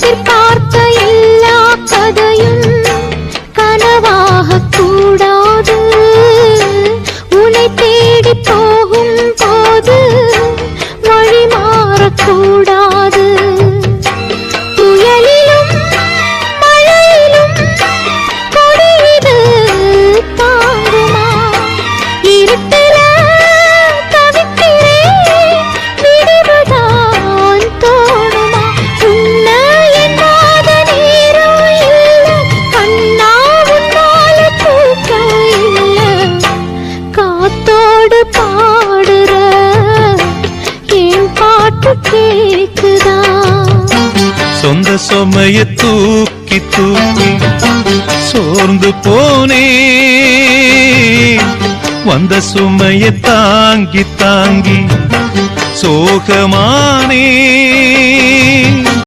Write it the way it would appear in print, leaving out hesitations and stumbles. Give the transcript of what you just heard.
எதிர்பார்த்த எல்லா கதையும் கனவாக கூடாது. உன்னை தேடி போகும் போது வழி மாறக்கூடாது. புயலிலும் மழையிலும் கொடியது தாங்குமா? இருட்டில தவிக்கிறேன், விடுவதான் தோணுமா? உன்னை எண்ணாத நேரம் இல்லை, கண்ணா உன்னால தூக்கம் இல்லை. காத்தோடு பாடுற என் பாட்டு கேக்குதா? சொந்த சுமைய தூக்கி தூக்கி சோர்ந்து போனே, வந்த சுமைய தாங்கி தாங்கி சோகமானே.